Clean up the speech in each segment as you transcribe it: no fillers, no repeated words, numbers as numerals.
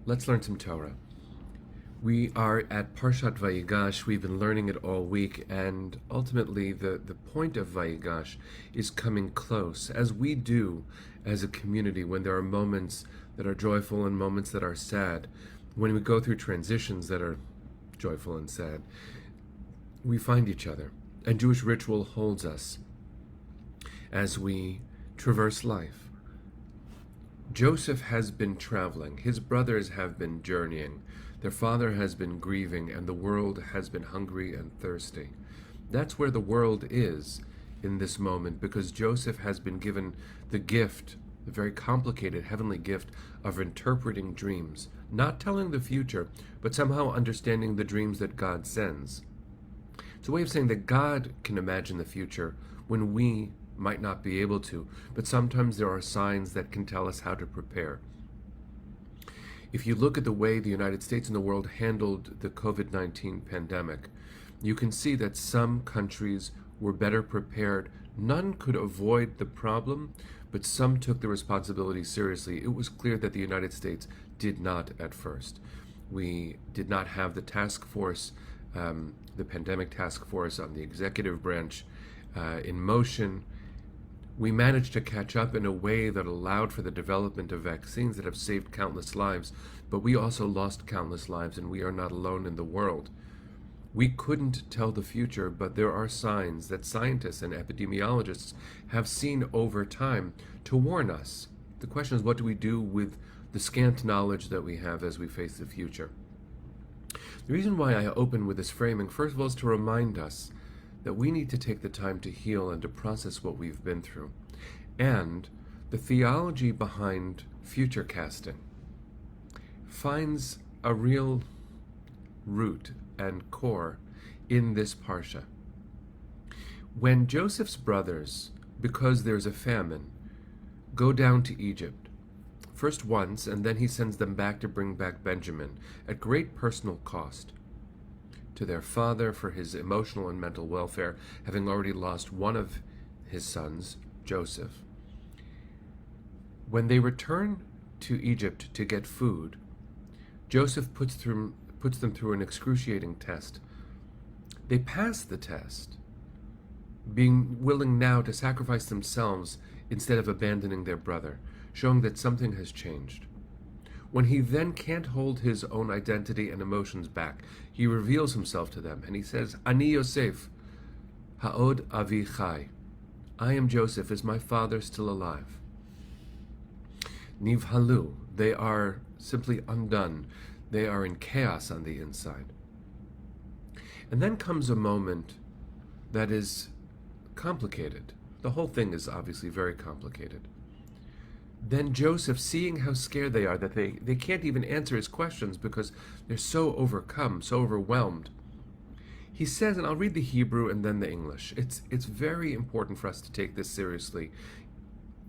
Let's learn some Torah. We are at Parshat VAYIGASH. We've been learning it all week, and ultimately the point of VAYIGASH is coming close, as we do as a community when there are moments that are joyful and moments that are sad. When we go through transitions that are joyful and sad, we find each other, and Jewish ritual holds us as we traverse life. Joseph has been traveling, his brothers have been journeying, their father has been grieving, and the world has been hungry and thirsty. That's where the world is in this moment, because Joseph has been given the gift, the very complicated heavenly gift of interpreting dreams, not telling the future, but somehow understanding the dreams that God sends. It's a way of saying that God can imagine the future when we might not be able to, but sometimes there are signs that can tell us how to prepare. If you look at the way the United States and the world handled the COVID-19 pandemic, you can see that some countries were better prepared. None could avoid the problem, but some took the responsibility seriously. It was clear that the United States did not at first. We did not have the task force, the pandemic task force on the executive branch in motion. We managed to catch up in a way that allowed for the development of vaccines that have saved countless lives, but we also lost countless lives, and we are not alone in the world. We couldn't tell the future, but there are signs that scientists and epidemiologists have seen over time to warn us. The question is, what do we do with the scant knowledge that we have as we face the future? The reason why I open with this framing, first of all, is to remind us that we need to take the time to heal and to process what we've been through. And the theology behind future casting finds a real root and core in this parsha. When Joseph's brothers, because there's a famine, go down to Egypt, first once, and then he sends them back to bring back Benjamin at great personal cost to their father for his emotional and mental welfare, having already lost one of his sons, Joseph. When they return to Egypt to get food, Joseph puts them through an excruciating test. They pass the test, being willing now to sacrifice themselves instead of abandoning their brother, showing that something has changed. When he then can't hold his own identity and emotions back, he reveals himself to them, and he says, Ani Yosef, ha'od avi chai. I am Joseph. Is my father still alive? Nivhalu. They are simply undone. They are in chaos on the inside. And then comes a moment that is complicated. The whole thing is obviously very complicated. Then Joseph, seeing how scared they are, that they can't even answer his questions because they're so overcome, so overwhelmed, he says, and I'll read the Hebrew and then the English. It's very important for us to take this seriously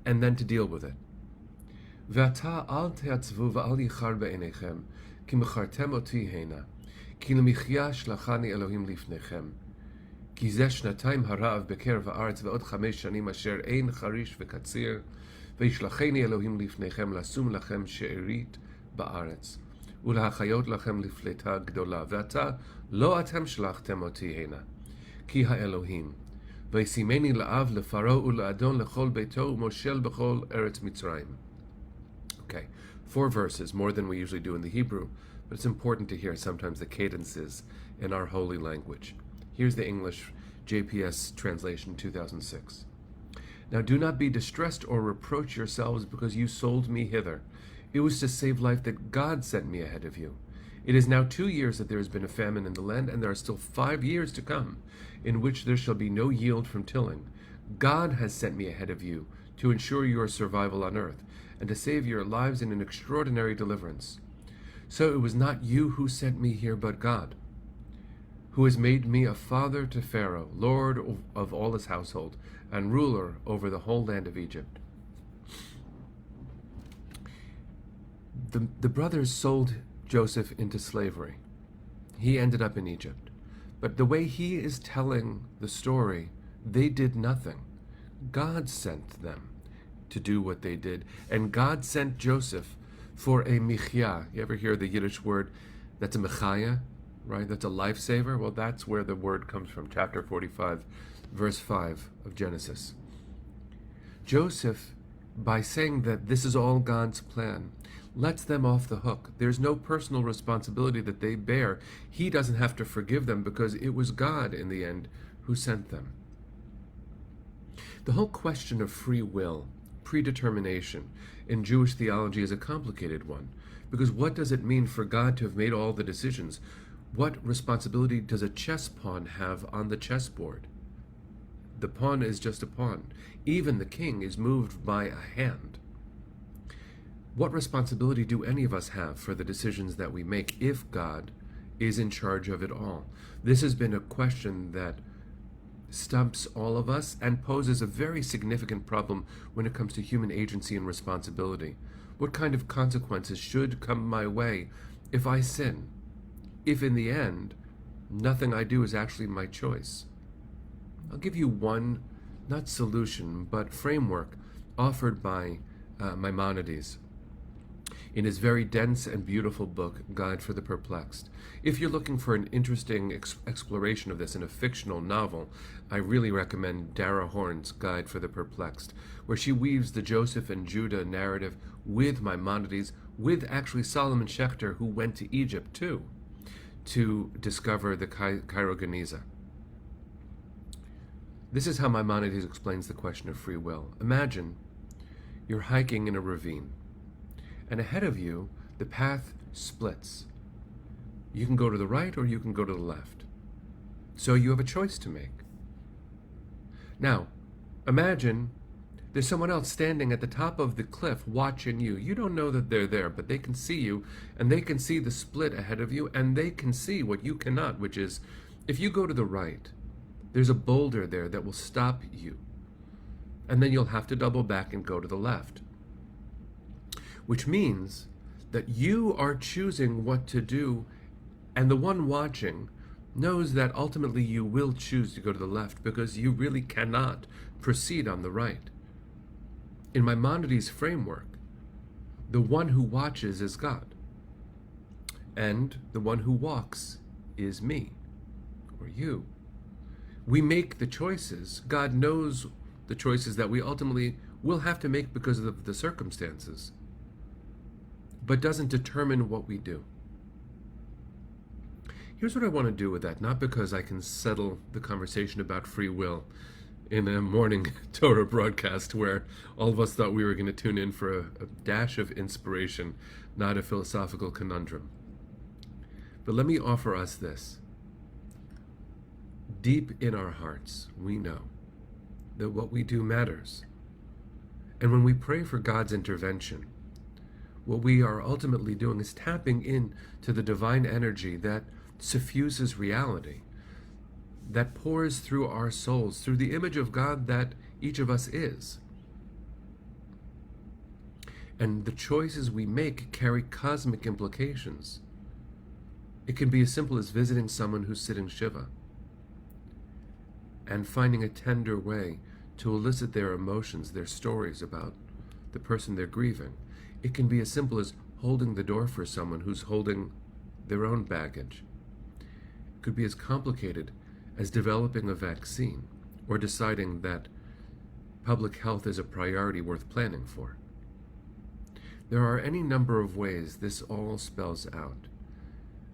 and then to deal with it. Ve'ata al te'atzvu va'al yichar be'enechem ki mechartem oti hena ki lemichya shlachani Elohim lifnechem ki zeh shnatayim harav bekerev ha'aretz ve'od 5 shanim asher ein charish ve'katzir וישלחני אלוהים לפניכם לשום לכם שארית בארץ ולהחיות לכם לפליטה גדולה ועתה לא אתם שלחתם אותי הנה כי האלוהים וישימני לאב לפרעה ולאדון לכל ביתו ומושל בכל ארץ מצרים. Okay, 4 verses, more than we usually do in the Hebrew, but it's important to hear sometimes the cadences in our holy language. Here's the English JPS translation 2006. Now do not be distressed or reproach yourselves because you sold me hither. It was to save life that God sent me ahead of you. It is now 2 years that there has been a famine in the land, and there are still 5 years to come, in which there shall be no yield from tilling. God has sent me ahead of you to ensure your survival on earth, and to save your lives in an extraordinary deliverance. So it was not you who sent me here, but God, who has made me a father to Pharaoh, lord of all his household, and ruler over the whole land of Egypt. The brothers sold Joseph into slavery. He ended up in Egypt. But the way he is telling the story, they did nothing. God sent them to do what they did, and God sent Joseph for a michya. You ever hear the Yiddish word that's a mechaya, right? That's a lifesaver. Well, that's where the word comes from, chapter 45, verse 5 of Genesis. Joseph, by saying that this is all God's plan, lets them off the hook. There's no personal responsibility that they bear. He doesn't have to forgive them because it was God in the end who sent them. The whole question of free will, predetermination, in Jewish theology is a complicated one, because what does it mean for God to have made all the decisions? What responsibility does a chess pawn have on the chessboard? The pawn is just a pawn. Even the king is moved by a hand. What responsibility do any of us have for the decisions that we make if God is in charge of it all? This has been a question that stumps all of us and poses a very significant problem when it comes to human agency and responsibility. What kind of consequences should come my way if I sin? If in the end, nothing I do is actually my choice? I'll give you one, not solution, but framework offered by Maimonides in his very dense and beautiful book, Guide for the Perplexed. If you're looking for an interesting exploration of this in a fictional novel, I really recommend Dara Horn's Guide for the Perplexed, where she weaves the Joseph and Judah narrative with Maimonides, with actually Solomon Schechter, who went to Egypt too, to discover the Cairo Geniza. This is how Maimonides explains the question of free will. Imagine you're hiking in a ravine, and ahead of you, the path splits. You can go to the right or you can go to the left. So you have a choice to make. Now, imagine there's someone else standing at the top of the cliff watching you. You don't know that they're there, but they can see you, and they can see the split ahead of you, and they can see what you cannot, which is, if you go to the right, there's a boulder there that will stop you. And then you'll have to double back and go to the left. Which means that you are choosing what to do, and the one watching knows that ultimately you will choose to go to the left because you really cannot proceed on the right. In Maimonides' framework, the one who watches is God, and the one who walks is me, or you. We make the choices. God knows the choices that we ultimately will have to make because of the circumstances, but doesn't determine what we do. Here's what I want to do with that, not because I can settle the conversation about free will in a morning Torah broadcast where all of us thought we were going to tune in for a dash of inspiration, not a philosophical conundrum. But let me offer us this. Deep in our hearts, we know that what we do matters. And when we pray for God's intervention, what we are ultimately doing is tapping into the divine energy that suffuses reality, that pours through our souls, through the image of God that each of us is. And the choices we make carry cosmic implications. It can be as simple as visiting someone who's sitting Shiva and finding a tender way to elicit their emotions, their stories about the person they're grieving. It can be as simple as holding the door for someone who's holding their own baggage. It could be as complicated as developing a vaccine or deciding that public health is a priority worth planning for. There are any number of ways this all spells out.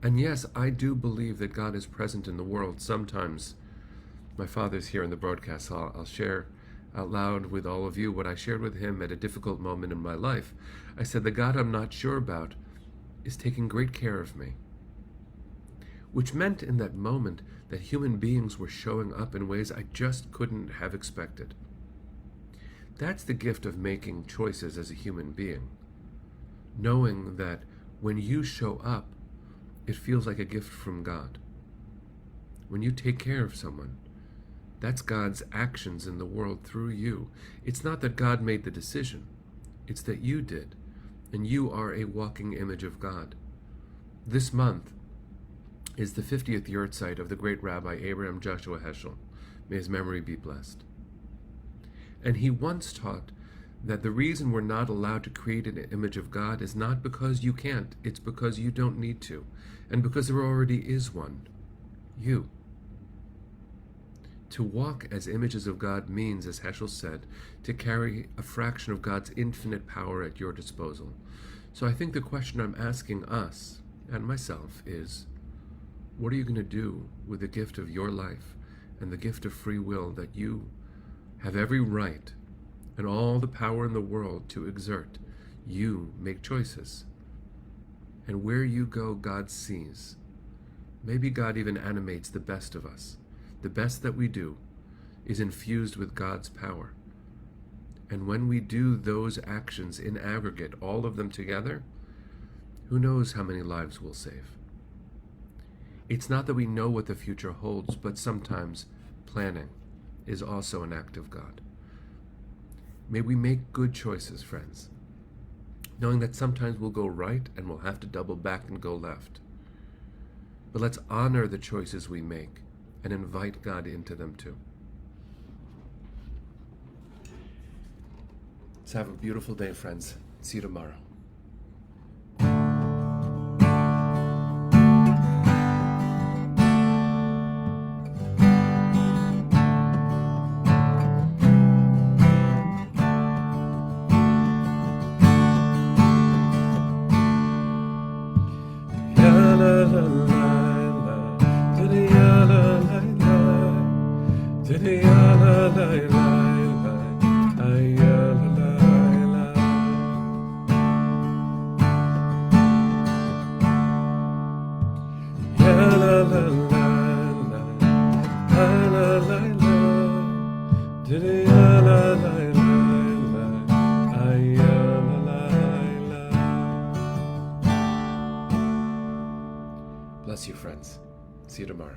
And yes, I do believe that God is present in the world. Sometimes, my father's here in the broadcast, so I'll share out loud with all of you what I shared with him at a difficult moment in my life. I said, the God I'm not sure about is taking great care of me. Which meant in that moment that human beings were showing up in ways I just couldn't have expected. That's the gift of making choices as a human being. Knowing that when you show up, it feels like a gift from God. When you take care of someone, that's God's actions in the world through you. It's not that God made the decision. It's that you did. And you are a walking image of God. This month is the 50th yahrzeit of the great Rabbi Abraham Joshua Heschel. May his memory be blessed. And he once taught that the reason we're not allowed to create an image of God is not because you can't, it's because you don't need to, and because there already is one, you. To walk as images of God means, as Heschel said, to carry a fraction of God's infinite power at your disposal. So I think the question I'm asking us, and myself, is, what are you going to do with the gift of your life and the gift of free will that you have every right and all the power in the world to exert? You make choices. And where you go, God sees. Maybe God even animates the best of us. The best that we do is infused with God's power. And when we do those actions in aggregate, all of them together, who knows how many lives we'll save. It's not that we know what the future holds, but sometimes planning is also an act of God. May we make good choices, friends, knowing that sometimes we'll go right and we'll have to double back and go left. But let's honor the choices we make and invite God into them too. Let's have a beautiful day, friends. See you tomorrow. Bless you, friends. See you tomorrow.